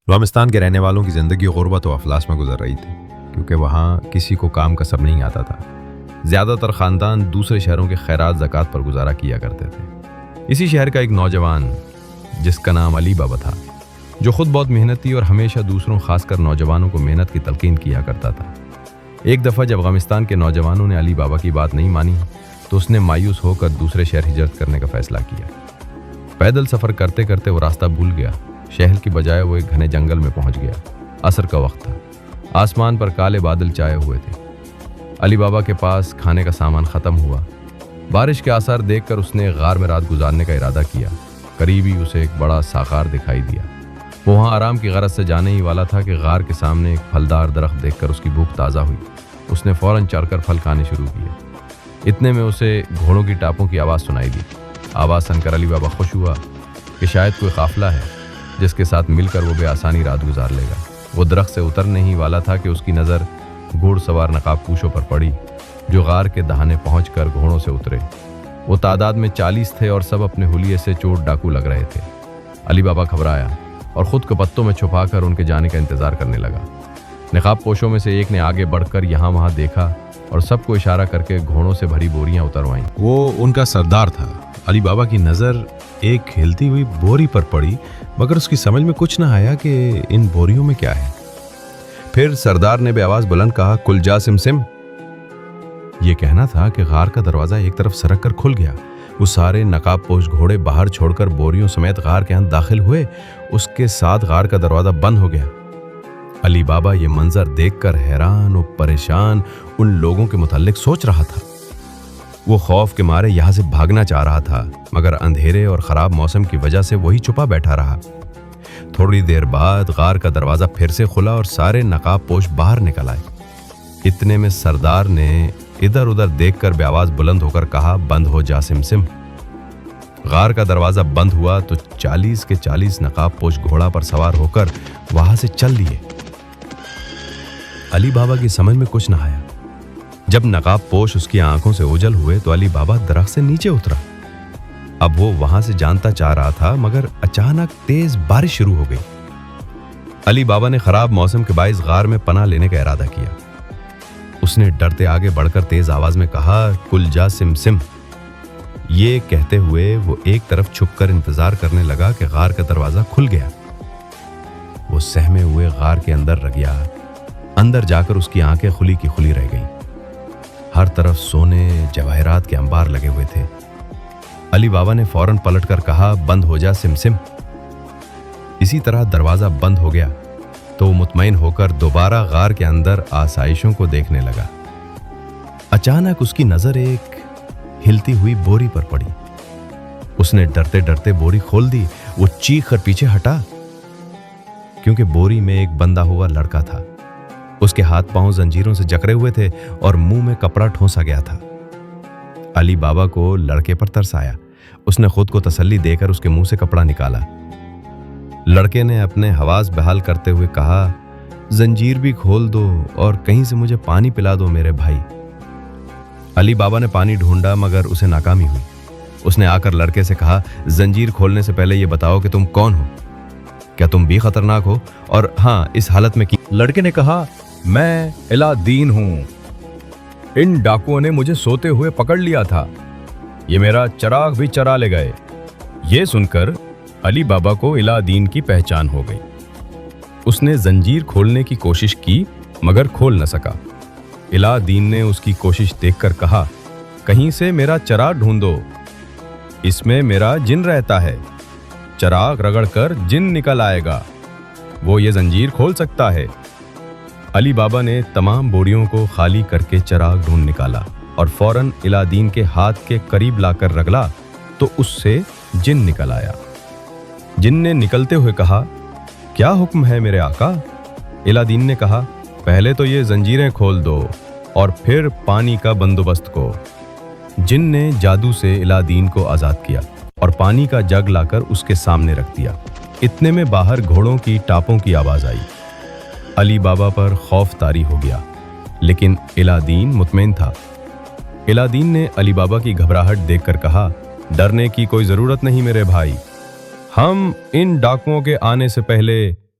افغانستان کے رہنے والوں کی زندگی غربت و افلاس میں گزر رہی تھی کیونکہ وہاں کسی کو کام کسب نہیں آتا تھا۔ زیادہ تر خاندان دوسرے شہروں کے خیرات زکوٰۃ پر گزارا کیا کرتے تھے۔ اسی شہر کا ایک نوجوان جس کا نام علی بابا تھا، جو خود بہت محنتی اور ہمیشہ دوسروں خاص کر نوجوانوں کو محنت کی تلقین کیا کرتا تھا۔ ایک دفعہ جب افغانستان کے نوجوانوں نے علی بابا کی بات نہیں مانی تو اس نے مایوس ہو کر دوسرے شہر ہجرت کرنے کا فیصلہ کیا۔ پیدل سفر کرتے کرتے وہ راستہ بھول گیا۔ شہر کی بجائے وہ ایک گھنے جنگل میں پہنچ گیا۔ عصر کا وقت تھا، آسمان پر کالے بادل چھائے ہوئے تھے۔ علی بابا کے پاس کھانے کا سامان ختم ہوا۔ بارش کے آثار دیکھ کر اس نے غار میں رات گزارنے کا ارادہ کیا۔ قریب ہی اسے ایک بڑا ساغار دکھائی دیا۔ وہ وہاں آرام کی غرض سے جانے ہی والا تھا کہ غار کے سامنے ایک پھلدار درخت دیکھ کر اس کی بھوک تازہ ہوئی۔ اس نے فوراً چڑھ کر پھل کھانے شروع کیے۔ اتنے میں اسے گھوڑوں کی ٹاپوں کی آواز سنائی دی۔ آواز سن کر علی بابا خوش ہوا کہ شاید کوئی قافلہ ہے جس کے ساتھ مل کر وہ بے آسانی رات گزار لے گا۔ وہ درخت سے اترنے ہی والا تھا کہ اس کی نظر گھوڑ سوار نقاب پوشوں پر پڑی جو غار کے دہانے پہنچ کر گھوڑوں سے اترے۔ وہ تعداد میں 40 تھے اور سب اپنے حلیے سے چور ڈاکو لگ رہے تھے۔ علی بابا گھبرایا اور خود کو پتوں میں چھپا کر ان کے جانے کا انتظار کرنے لگا۔ نقاب پوشوں میں سے ایک نے آگے بڑھ کر یہاں وہاں دیکھا اور سب کو اشارہ کر کے گھوڑوں سے بھری بوریاں اتروائیں۔ وہ ان کا سردار تھا۔ علی بابا کی نظر ایک ہلتی ہوئی بوری پر پڑی مگر اس کی سمجھ میں کچھ نہ آیا کہ ان بوریوں میں کیا ہے۔ پھر سردار نے بے آواز بلند کہا، کل جا سمسم۔ یہ کہنا تھا کہ غار کا دروازہ ایک طرف سرک کر کھل گیا۔ وہ سارے نقاب پوش گھوڑے باہر چھوڑ کر بوریوں سمیت غار کے اندر داخل ہوئے۔ اس کے ساتھ غار کا دروازہ بند ہو گیا۔ علی بابا یہ منظر دیکھ کر حیران و پریشان ان لوگوں کے متعلق سوچ رہا تھا۔ وہ خوف کے مارے یہاں سے بھاگنا چاہ رہا تھا مگر اندھیرے اور خراب موسم کی وجہ سے وہی چھپا بیٹھا رہا۔ تھوڑی دیر بعد غار کا دروازہ پھر سے کھلا اور سارے نقاب پوش باہر نکل آئے۔ اتنے میں سردار نے ادھر ادھر دیکھ کر بے آواز بلند ہو کر کہا، بند ہو جا سمسم۔ غار کا دروازہ بند ہوا تو 40 کے 40 نقاب پوش گھوڑا پر سوار ہو کر وہاں سے چل دیے۔ علی بابا کی سمجھ میں کچھ نہ آیا۔ جب نقاب پوش اس کی آنکھوں سے اوجھل ہوئے تو علی بابا درخت سے نیچے اترا۔ اب وہ وہاں سے جانتا چاہ رہا تھا مگر اچانک تیز بارش شروع ہو گئی۔ علی بابا نے خراب موسم کے باعث غار میں پناہ لینے کا ارادہ کیا۔ اس نے ڈرتے آگے بڑھ کر تیز آواز میں کہا، کل جا سمسم۔ یہ کہتے ہوئے وہ ایک طرف چھپ کر انتظار کرنے لگا کہ غار کا دروازہ کھل گیا۔ وہ سہمے ہوئے غار کے اندر رہ گیا۔ اندر جا کر اس کی آنکھیں کھلی کی کھلی رہ گئیں۔ ہر طرف سونے جواہرات کے انبار لگے ہوئے تھے۔ علی بابا نے فوراً پلٹ کر کہا، بند ہو جا سمسم۔ اسی طرح دروازہ بند ہو گیا تو وہ مطمئن ہو کر دوبارہ غار کے اندر آسائشوں کو دیکھنے لگا۔ اچانک اس کی نظر ایک ہلتی ہوئی بوری پر پڑی۔ اس نے ڈرتے ڈرتے بوری کھول دی۔ وہ چیخ کر پیچھے ہٹا کیونکہ بوری میں ایک بندھا ہوا لڑکا تھا۔ اس کے ہاتھ پاؤں زنجیروں سے جکڑے ہوئے تھے اور منہ میں کپڑا ٹھونسا گیا تھا۔ علی بابا کو لڑکے پر ترس آیا۔ اس نے خود کو تسلی دے کر اس کے منہ سے کپڑا نکالا۔ لڑکے نے اپنے حواس بحال کرتے ہوئے کہا، زنجیر بھی کھول دو اور کہیں سے مجھے پانی پلا دو میرے بھائی۔ علی بابا نے پانی ڈھونڈا مگر اسے ناکامی ہوئی۔ اس نے آ کر لڑکے سے کہا، زنجیر کھولنے سے پہلے یہ بتاؤ کہ تم کون ہو؟ کیا تم بھی خطرناک ہو؟ اور ہاں، اس حالت میں لڑکے نے کہا، میں الہ دین ہوں۔ ان ڈاکوؤں نے مجھے سوتے ہوئے پکڑ لیا تھا۔ یہ میرا چراغ بھی چرا لے گئے۔ یہ سن کر علی بابا کو الہ دین کی پہچان ہو گئی۔ اس نے زنجیر کھولنے کی کوشش کی مگر کھول نہ سکا۔ الہ دین نے اس کی کوشش دیکھ کر کہا، کہیں سے میرا چراغ ڈھونڈو، اس میں میرا جن رہتا ہے۔ چراغ رگڑ کر جن نکل آئے گا، وہ یہ زنجیر کھول سکتا ہے۔ علی بابا نے تمام بوریوں کو خالی کر کے چراغ ڈھونڈ نکالا اور فوراً الہ دین کے ہاتھ کے قریب لا کر رگلا تو اس سے جن نکل آیا۔ جن نے نکلتے ہوئے کہا، کیا حکم ہے میرے آقا؟ الہ دین نے کہا، پہلے تو یہ زنجیریں کھول دو اور پھر پانی کا بندوبست کو۔ جن نے جادو سے الہ دین کو آزاد کیا اور پانی کا جگ لا کر اس کے سامنے رکھ دیا۔ اتنے میں باہر گھوڑوں کی ٹاپوں کی آواز آئی۔ علی بابا پر خوف طاری ہو گیا لیکن الہ دین مطمئن تھا۔ الہ دین نے علی بابا کی گھبراہٹ دیکھ کر کہا، ڈرنے کی کوئی ضرورت نہیں میرے بھائی، ہم ان ڈاکوؤں کے آنے سے پہلے